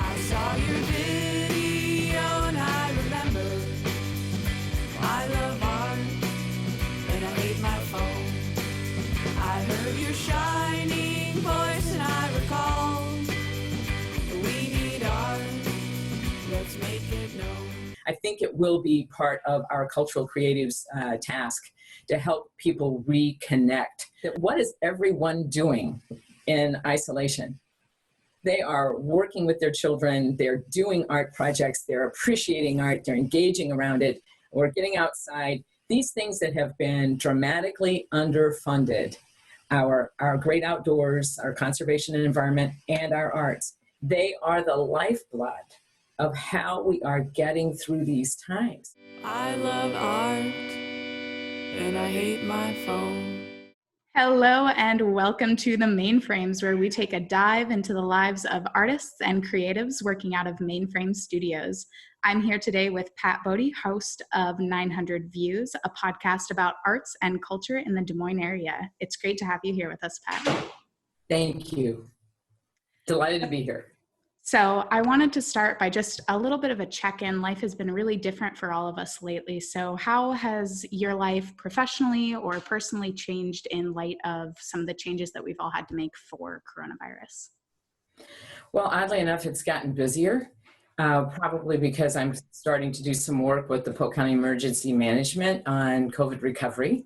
I saw your video and I remember I love art and I hate my phone. I heard your shining voice and I recall we need art, let's make it known. I think it will be part of our cultural creatives task to help people reconnect. What is everyone doing in isolation? They are working with their children, they're doing art projects, they're appreciating art, they're engaging around it, or getting outside. These things that have been dramatically underfunded, our great outdoors, our conservation and environment, and our arts, they are the lifeblood of how we are getting through these times. I love art and I hate my phone. Hello and welcome to the Mainframes, where we take a dive into the lives of artists and creatives working out of Mainframe Studios. I'm here today with Pat Boddy, host of 900 Views, a podcast about arts and culture in the Des Moines area. It's great to have you here with us, Pat. Thank you. Delighted to be here. So I wanted to start by just a little bit of a check-in. Life has been really different for all of us lately. So how has your life professionally or personally changed in light of some of the changes that we've all had to make for coronavirus? Well, oddly enough, it's gotten busier, probably because I'm starting to do some work with the Polk County Emergency Management on COVID recovery.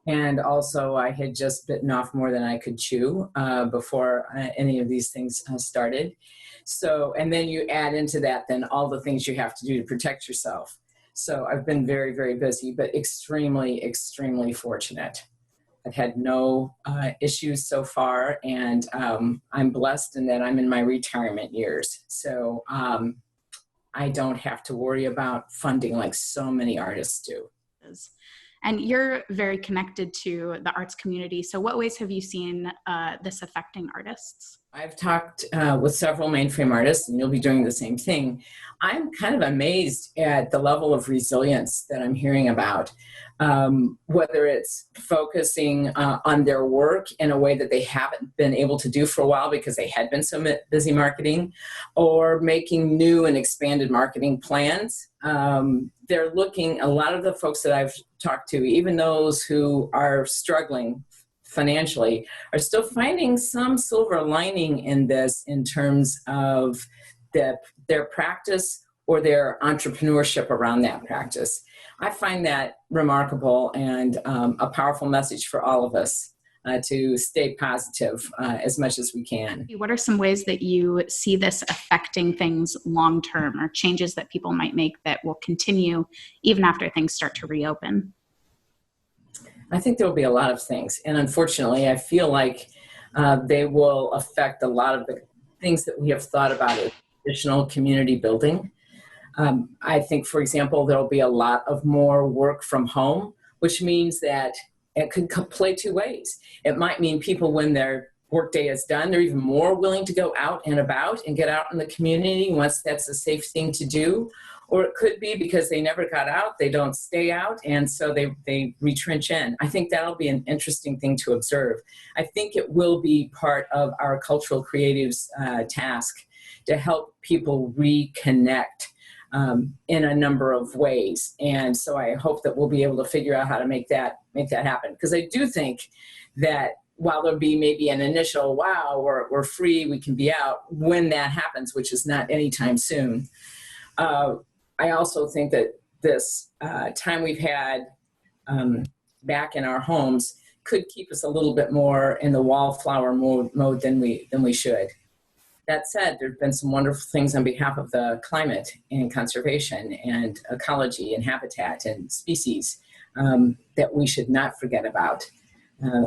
And also I had just bitten off more than I could chew before any of these things started. So, and then you add into that then all the things you have to do to protect yourself. So I've been very, very busy, but extremely, extremely fortunate. I've had no issues so far, and I'm blessed in that I'm in my retirement years. So I don't have to worry about funding like so many artists do. And you're very connected to the arts community. So what ways have you seen this affecting artists? I've talked with several mainframe artists, and you'll be doing the same thing. I'm kind of amazed at the level of resilience that I'm hearing about, whether it's focusing on their work in a way that they haven't been able to do for a while because they had been so busy marketing, or making new and expanded marketing plans. They're looking, a lot of the folks that I've talked to, even those who are struggling financially, are still finding some silver lining in this in terms of their practice or their entrepreneurship around that practice. I find that remarkable and a powerful message for all of us to stay positive as much as we can. What are some ways that you see this affecting things long term, or changes that people might make that will continue even after things start to reopen? I think there will be a lot of things. And unfortunately, I feel like they will affect a lot of the things that we have thought about as traditional community building. I think, for example, there will be a lot of more work from home, which means that it could play two ways. It might mean people, when their workday is done, they're even more willing to go out and about and get out in the community once that's a safe thing to do. Or it could be because they never got out, they don't stay out, and so they retrench in. I think that'll be an interesting thing to observe. I think it will be part of our cultural creatives task to help people reconnect in a number of ways. And so I hope that we'll be able to figure out how to make that happen. Because I do think that while there'll be maybe an initial, wow, we're free, we can be out, when that happens, which is not anytime soon, I also think that this time we've had back in our homes could keep us a little bit more in the wallflower mode than we should. That said, there have been some wonderful things on behalf of the climate and conservation and ecology and habitat and species that we should not forget about.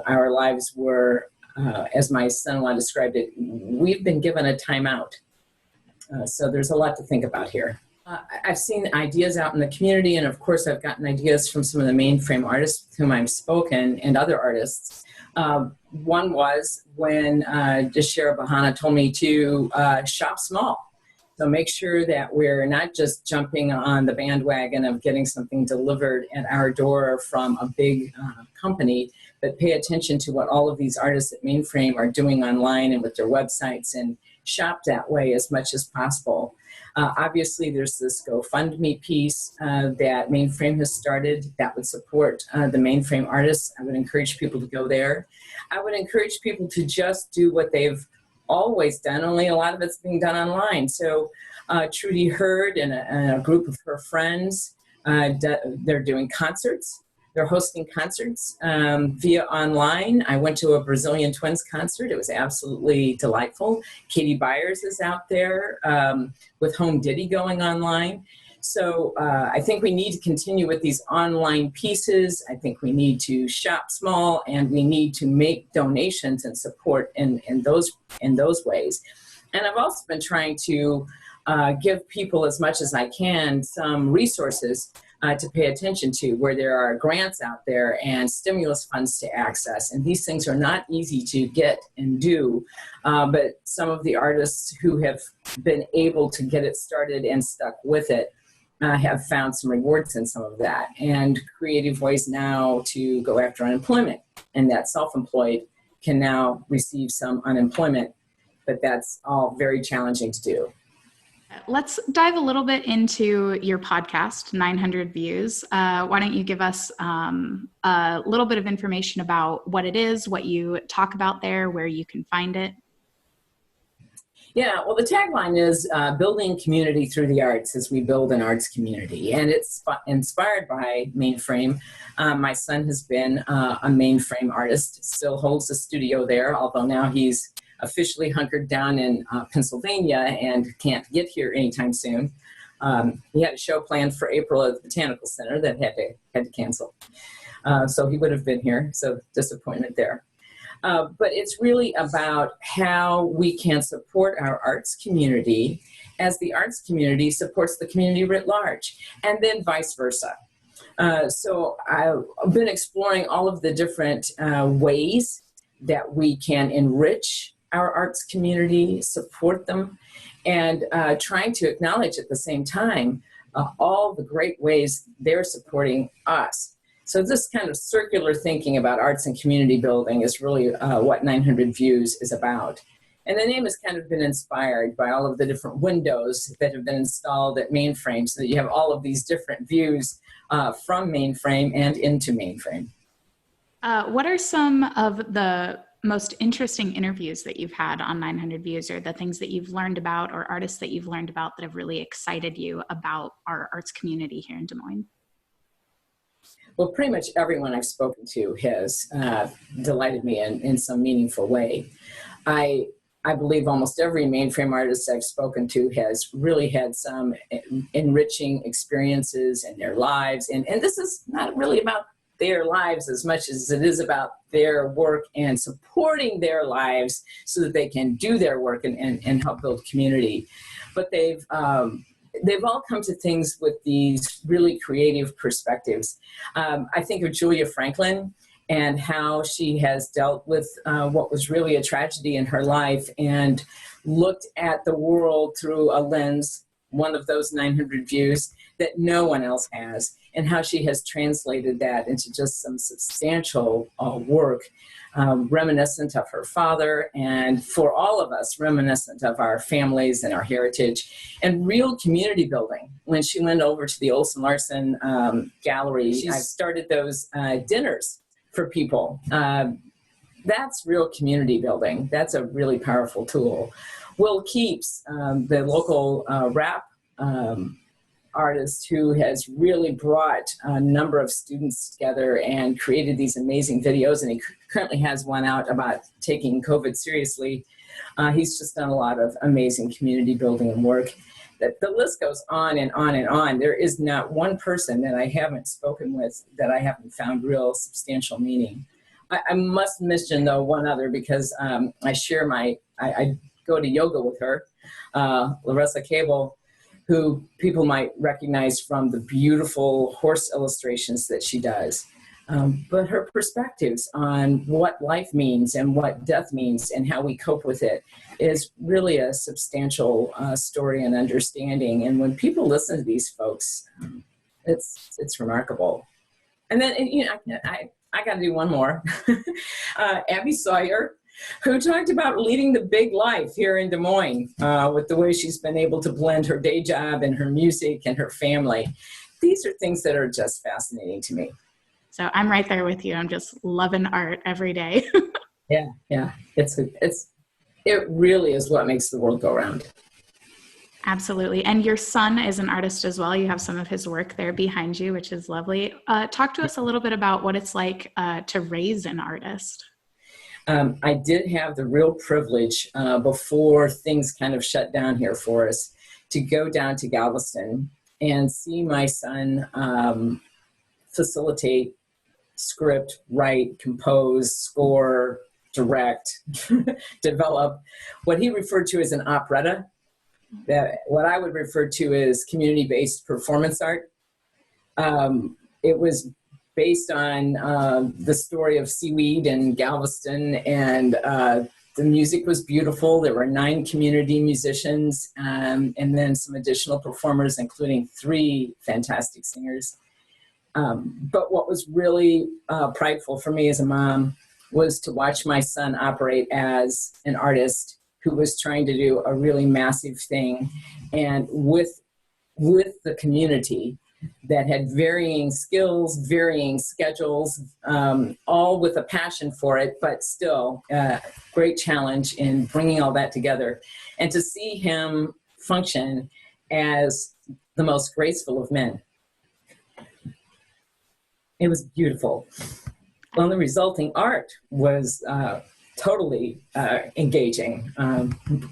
Our lives were, as my son-in-law described it, we've been given a timeout. So there's a lot to think about here. I've seen ideas out in the community, and of course I've gotten ideas from some of the mainframe artists with whom I've spoken and other artists. One was when Deshara Bahana told me to shop small. So make sure that we're not just jumping on the bandwagon of getting something delivered at our door from a big company, but pay attention to what all of these artists at Mainframe are doing online and with their websites, and shop that way as much as possible. Obviously, there's this GoFundMe piece that Mainframe has started that would support the Mainframe artists. I would encourage people to go there. I would encourage people to just do what they've always done, only a lot of it's being done online. So Trudy Hurd and a group of her friends, they're doing concerts. They're hosting concerts via online. I went to a Brazilian Twins concert. It was absolutely delightful. Katie Byers is out there with Home Diddy going online. So I think we need to continue with these online pieces. I think we need to shop small, and we need to make donations and support in those ways. And I've also been trying to give people as much as I can some resources to pay attention to, where there are grants out there and stimulus funds to access. And these things are not easy to get and do, but some of the artists who have been able to get it started and stuck with it have found some rewards in some of that, and creative ways now to go after unemployment. And that self-employed can now receive some unemployment, but that's all very challenging to do. Let's dive a little bit into your podcast, 900 Views. Why don't you give us a little bit of information about what it is, what you talk about there, where you can find it? Yeah, well, the tagline is building community through the arts as we build an arts community. And it's inspired by Mainframe. My son has been a Mainframe artist, still holds a studio there, although now he's officially hunkered down in Pennsylvania and can't get here anytime soon. He had a show planned for April at the Botanical Center that had to cancel. So he would have been here, so disappointment there. But it's really about how we can support our arts community as the arts community supports the community writ large, and then vice versa. So I've been exploring all of the different ways that we can enrich our arts community, support them, and trying to acknowledge at the same time all the great ways they're supporting us. So this kind of circular thinking about arts and community building is really what 900 Views is about. And the name has kind of been inspired by all of the different windows that have been installed at Mainframe, so that you have all of these different views from Mainframe and into Mainframe. What are some of the most interesting interviews that you've had on 900 Views, or the things that you've learned about, or artists that you've learned about that have really excited you about our arts community here in Des Moines? Well, pretty much everyone I've spoken to has delighted me in some meaningful way. I believe almost every Mainframe artist I've spoken to has really had some enriching experiences in their lives. And this is not really about their lives as much as it is about their work and supporting their lives so that they can do their work and help build community. But they've all come to things with these really creative perspectives. I think of Julia Franklin and how she has dealt with what was really a tragedy in her life and looked at the world through a lens, one of those 900 views, that no one else has, and how she has translated that into just some substantial work, reminiscent of her father, and for all of us, reminiscent of our families and our heritage, and real community building. When she went over to the Olson Larson Gallery, she started those dinners for people. That's real community building. That's a really powerful tool. Will Keeps, the local rap artist who has really brought a number of students together and created these amazing videos, and he currently has one out about taking COVID seriously. He's just done a lot of amazing community building and work. The list goes on and on and on. There is not one person that I haven't spoken with that I haven't found real substantial meaning. I must mention, though, one other, because I go to yoga with her, Larissa Cable, who people might recognize from the beautiful horse illustrations that she does. But her perspectives on what life means and what death means and how we cope with it is really a substantial story and understanding. And when people listen to these folks, it's remarkable. And then, I got to do one more. Abby Sawyer who talked about leading the big life here in Des Moines with the way she's been able to blend her day job and her music and her family. These are things that are just fascinating to me. So I'm right there with you. I'm just loving art every day. Yeah. It really is what makes the world go round. Absolutely. And your son is an artist as well. You have some of his work there behind you, which is lovely. Talk to us a little bit about what it's like to raise an artist. I did have the real privilege before things kind of shut down here for us to go down to Galveston and see my son facilitate, script, write, compose, score, direct, develop what he referred to as an operetta, that what I would refer to as community-based performance art. It was based on the story of seaweed in Galveston, and the music was beautiful. There were 9 community musicians, and then some additional performers, including 3 fantastic singers. But what was really prideful for me as a mom was to watch my son operate as an artist who was trying to do a really massive thing, and with the community that had varying skills, varying schedules, all with a passion for it, but still great challenge in bringing all that together. And to see him function as the most graceful of men. It was beautiful. Well, the resulting art was totally engaging,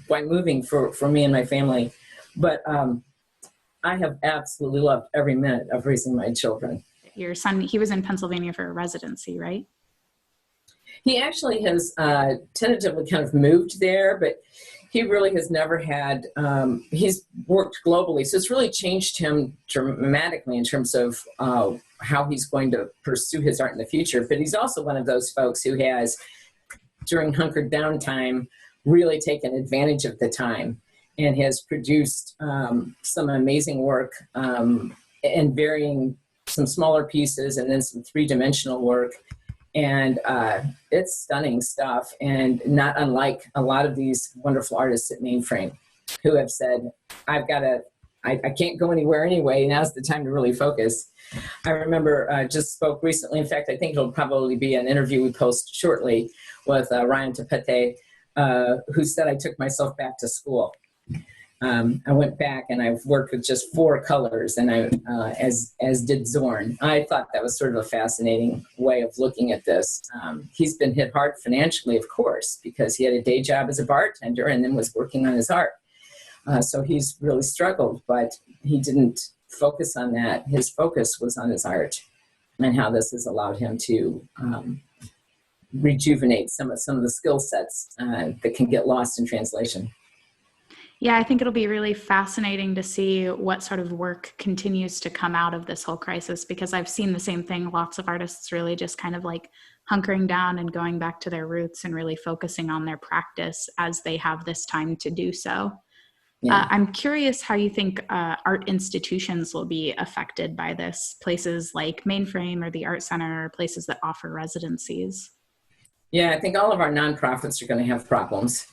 quite moving for me and my family. But I have absolutely loved every minute of raising my children. Your son, he was in Pennsylvania for a residency, right? He actually has tentatively kind of moved there, but he really has never had, he's worked globally. So it's really changed him dramatically in terms of how he's going to pursue his art in the future. But he's also one of those folks who has, during hunkered down time, really taken advantage of the time and has produced some amazing work and varying some smaller pieces and then some 3-dimensional work. And it's stunning stuff, and not unlike a lot of these wonderful artists at Mainframe who have said, I can't go anywhere anyway, now's the time to really focus. I remember just spoke recently, in fact, I think it'll probably be an interview we post shortly with Ryan Tepete, who said I took myself back to school. I went back and I've worked with just 4 colors, and as did Zorn. I thought that was sort of a fascinating way of looking at this. He's been hit hard financially, of course, because he had a day job as a bartender and then was working on his art. So he's really struggled, but he didn't focus on that. His focus was on his art and how this has allowed him to rejuvenate some of the skill sets that can get lost in translation. Yeah, I think it'll be really fascinating to see what sort of work continues to come out of this whole crisis, because I've seen the same thing. Lots of artists really just kind of like hunkering down and going back to their roots and really focusing on their practice as they have this time to do so. Yeah. I'm curious how you think art institutions will be affected by this, places like Mainframe or the Art Center, or places that offer residencies. Yeah, I think all of our nonprofits are going to have problems.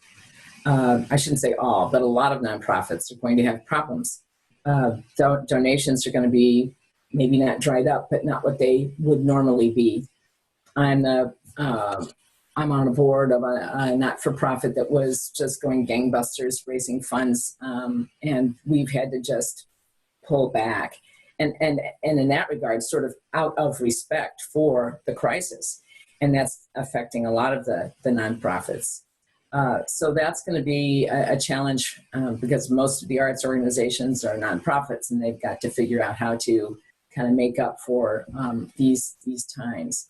I shouldn't say all, but a lot of nonprofits are going to have problems. Donations are going to be maybe not dried up, but not what they would normally be. I'm on a board of a not-for-profit that was just going gangbusters, raising funds, and we've had to just pull back. And in that regard, sort of out of respect for the crisis. And that's affecting a lot of the nonprofits. So that's going to be a challenge because most of the arts organizations are nonprofits, and they've got to figure out how to kind of make up for these times.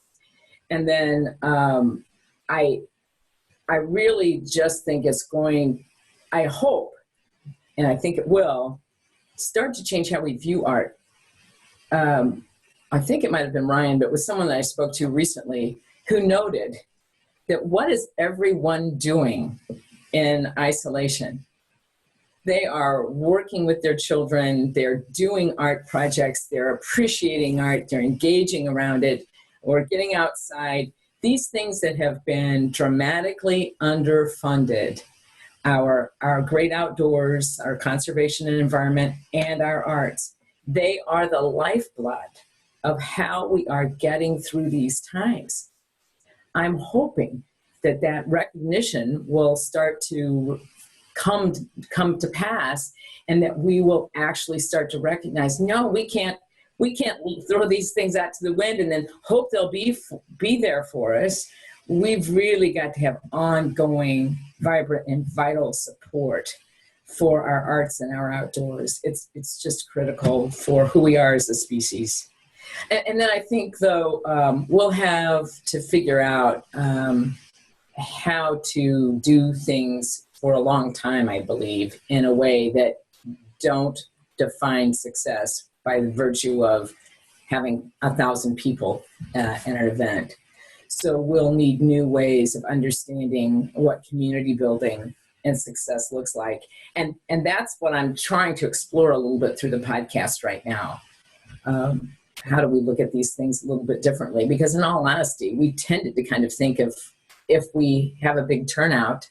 And then I really just think it's going, I hope, and I think it will, start to change how we view art. I think it might have been Ryan, but it was someone that I spoke to recently who noted that what is everyone doing in isolation? They are working with their children, they're doing art projects, they're appreciating art, they're engaging around it, or getting outside. these things that have been dramatically underfunded, our great outdoors, our conservation and environment, and our arts, they are the lifeblood of how we are getting through these times. I'm hoping that that recognition will start to come to pass, and that we will actually start to recognize, no, we can't throw these things out to the wind and then hope they'll be there for us. We've really got to have ongoing, vibrant, and vital support for our arts and our outdoors. It's just critical for who we are as a species. And then I think, though, we'll have to figure out how to do things for a long time, I believe, in a way that don't define success by virtue of having 1,000 people at an event. So we'll need new ways of understanding what community building and success looks like. And that's what I'm trying to explore a little bit through the podcast right now. How do we look at these things a little bit differently? Because in all honesty, we tended to kind of think of, if we have a big turnout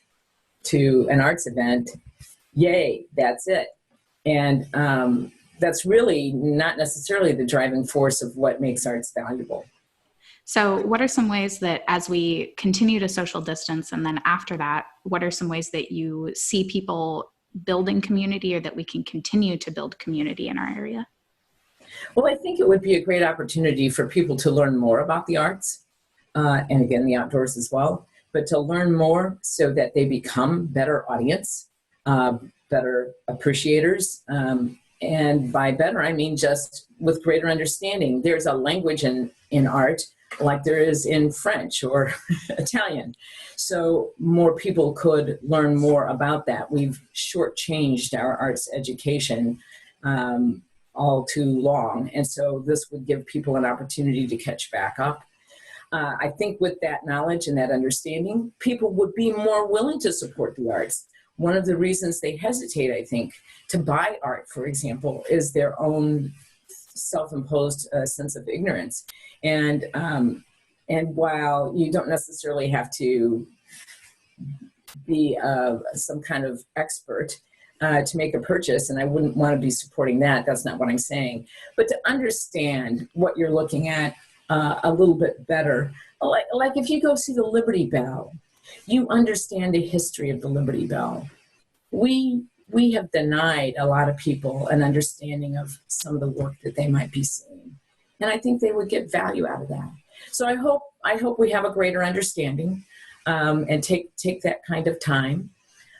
to an arts event, yay, that's it. And that's really not necessarily the driving force of what makes arts valuable. So what are some ways that, as we continue to social distance, and then after that, what are some ways that you see people building community, or that we can continue to build community in our area? Well, I think it would be a great opportunity for people to learn more about the arts, and again, the outdoors as well, but to learn more so that they become better audience, better appreciators. And by better, I mean just with greater understanding. There's a language in art like there is in French or Italian. So more people could learn more about that. We've shortchanged our arts education all too long. And so this would give people an opportunity to catch back up. I think with that knowledge and that understanding, people would be more willing to support the arts. One of the reasons they hesitate, I think, to buy art, for example, is their own self-imposed sense of ignorance. And while you don't necessarily have to be some kind of expert to make a purchase, and I wouldn't want to be supporting that, that's not what I'm saying, but to understand what you're looking at a little bit better. Like if you go see the Liberty Bell, you understand the history of the Liberty Bell. We have denied a lot of people an understanding of some of the work that they might be seeing. And I think they would get value out of that. So I hope we have a greater understanding and take that kind of time.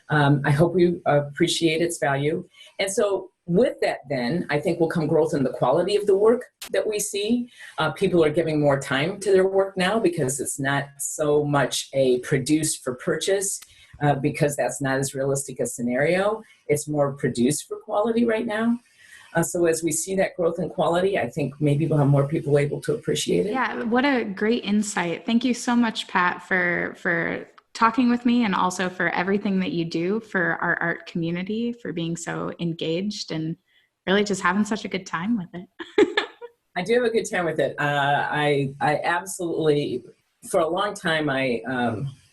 I hope we appreciate its value. And so with that, then, I think will come growth in the quality of the work that we see. People are giving more time to their work now because it's not so much a produced for purchase, because that's not as realistic a scenario. It's more produced for quality right now. So as we see that growth in quality, I think maybe we'll have more people able to appreciate it. Yeah, what a great insight. Thank you so much, Pat, for talking with me, and also for everything that you do for our art community, for being so engaged and really just having such a good time with it. I do have a good time with it. I absolutely, for a long time, I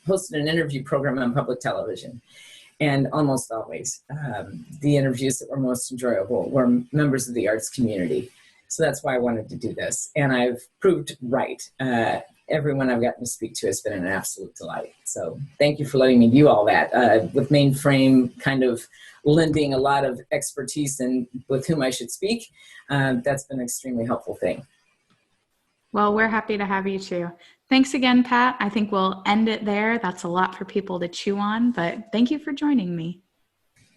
hosted an interview program on public television. And almost always, the interviews that were most enjoyable were members of the arts community. So that's why I wanted to do this. And I've proved right. Everyone I've gotten to speak to has been an absolute delight. So thank you for letting me do all that. With Mainframe kind of lending a lot of expertise and with whom I should speak, that's been an extremely helpful thing. Well, we're happy to have you too. Thanks again, Pat. I think we'll end it there. That's a lot for people to chew on, but thank you for joining me.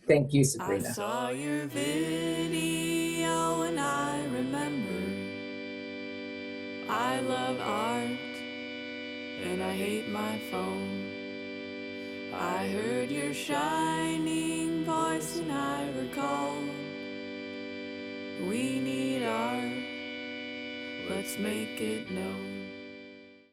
Thank you, Sabrina. I saw your video and I remember. I love art and I hate my phone. I heard your shining voice and I recall. We need art, let's make it known.